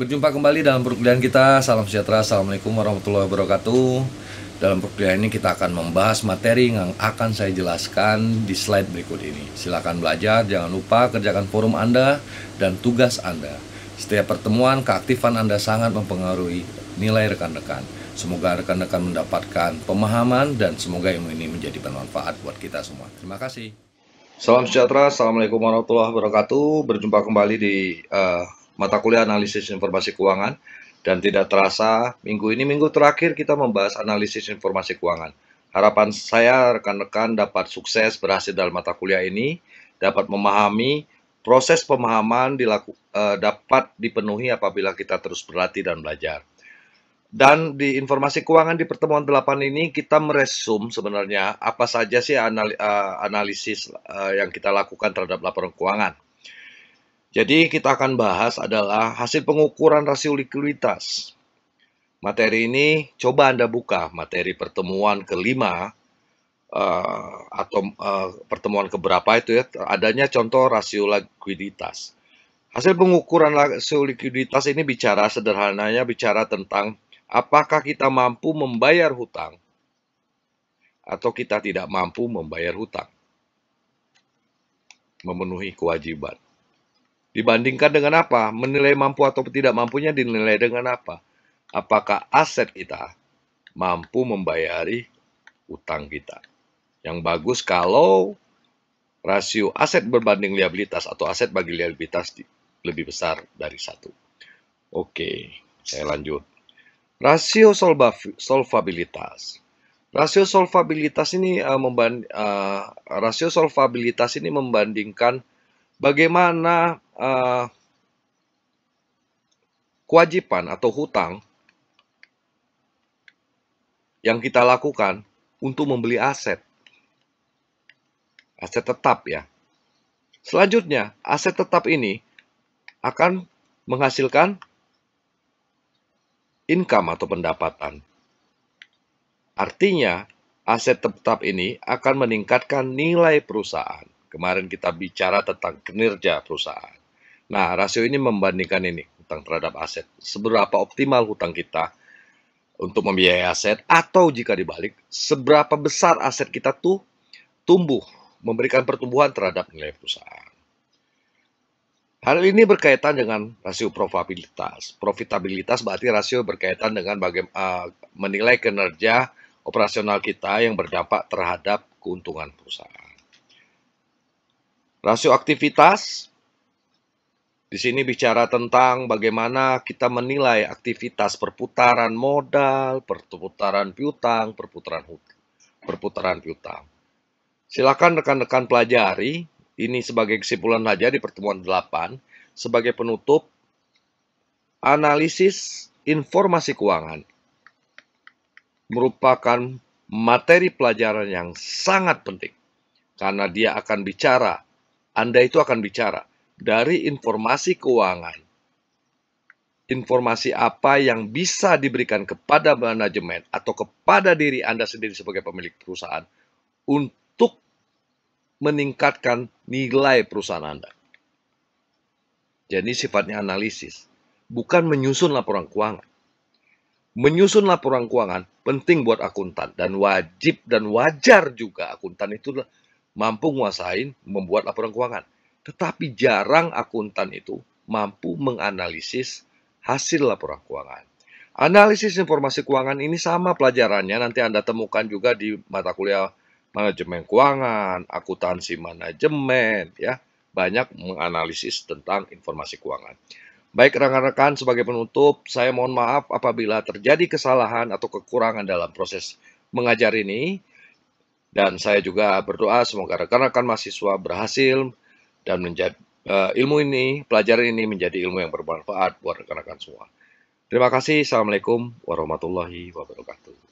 Berjumpa kembali dalam perkuliahan kita. Salam sejahtera, assalamualaikum warahmatullahi wabarakatuh. Dalam perkuliahan ini kita akan membahas materi yang akan saya jelaskan di slide berikut ini. Silakan belajar, jangan lupa kerjakan forum Anda dan tugas Anda. Setiap pertemuan, keaktifan Anda sangat mempengaruhi nilai rekan-rekan. Semoga rekan-rekan mendapatkan pemahaman dan semoga ilmu ini menjadi bermanfaat buat kita semua. Terima kasih. Salam sejahtera, assalamualaikum warahmatullahi wabarakatuh. Berjumpa kembali di mata kuliah analisis informasi keuangan. Dan tidak terasa, minggu ini minggu terakhir kita membahas analisis informasi keuangan. Harapan saya rekan-rekan dapat sukses berhasil dalam mata kuliah ini, dapat memahami proses pemahaman dapat dipenuhi apabila kita terus berlatih dan belajar. Dan di informasi keuangan di pertemuan 8 ini kita meresum sebenarnya apa saja sih analisis yang kita lakukan terhadap laporan keuangan. Jadi kita akan bahas adalah hasil pengukuran rasio likuiditas. Materi ini coba Anda buka materi pertemuan kelima atau pertemuan keberapa itu ya, adanya contoh rasio likuiditas. Hasil pengukuran rasio likuiditas ini sederhananya bicara tentang apakah kita mampu membayar hutang atau kita tidak mampu membayar hutang, memenuhi kewajiban. Dibandingkan dengan apa? Menilai mampu atau tidak mampunya dinilai dengan apa? Apakah aset kita mampu membayari hutang kita? Yang bagus kalau rasio aset berbanding liabilitas atau aset bagi liabilitas lebih besar dari 1. Oke, saya lanjut. Rasio solvabilitas. Rasio solvabilitas ini membandingkan bagaimana kewajiban atau hutang yang kita lakukan untuk membeli aset tetap ya. Selanjutnya, aset tetap ini akan menghasilkan income atau pendapatan. Artinya, aset tetap ini akan meningkatkan nilai perusahaan. Kemarin kita bicara tentang kinerja perusahaan. Nah, rasio ini membandingkan ini, hutang terhadap aset. Seberapa optimal hutang kita untuk membiayai aset, atau jika dibalik, seberapa besar aset kita tuh tumbuh, memberikan pertumbuhan terhadap nilai perusahaan. Hal ini berkaitan dengan rasio profitabilitas. Profitabilitas berarti rasio berkaitan dengan menilai kinerja operasional kita yang berdampak terhadap keuntungan perusahaan. Rasio aktivitas, di sini bicara tentang bagaimana kita menilai aktivitas perputaran modal, perputaran piutang, perputaran piutang. Silakan rekan-rekan pelajari. Ini sebagai kesimpulan saja di pertemuan 8. Sebagai penutup, analisis informasi keuangan merupakan materi pelajaran yang sangat penting. Karena dia akan bicara, Anda itu akan bicara dari informasi keuangan. Informasi apa yang bisa diberikan kepada manajemen atau kepada diri Anda sendiri sebagai pemilik perusahaan untuk meningkatkan nilai perusahaan Anda. Jadi sifatnya analisis, bukan menyusun laporan keuangan. Menyusun laporan keuangan penting buat akuntan dan wajib dan wajar juga akuntan itu mampu menguasai membuat laporan keuangan. Tetapi jarang akuntan itu mampu menganalisis hasil laporan keuangan. Analisis informasi keuangan ini sama pelajarannya nanti Anda temukan juga di mata kuliah manajemen keuangan, akuntansi manajemen, ya, banyak menganalisis tentang informasi keuangan. Baik rekan-rekan, sebagai penutup, saya mohon maaf apabila terjadi kesalahan atau kekurangan dalam proses mengajar ini. Dan saya juga berdoa semoga rekan-rekan mahasiswa berhasil dan pelajaran ini menjadi ilmu yang bermanfaat buat rekan-rekan semua. Terima kasih. Assalamualaikum warahmatullahi wabarakatuh.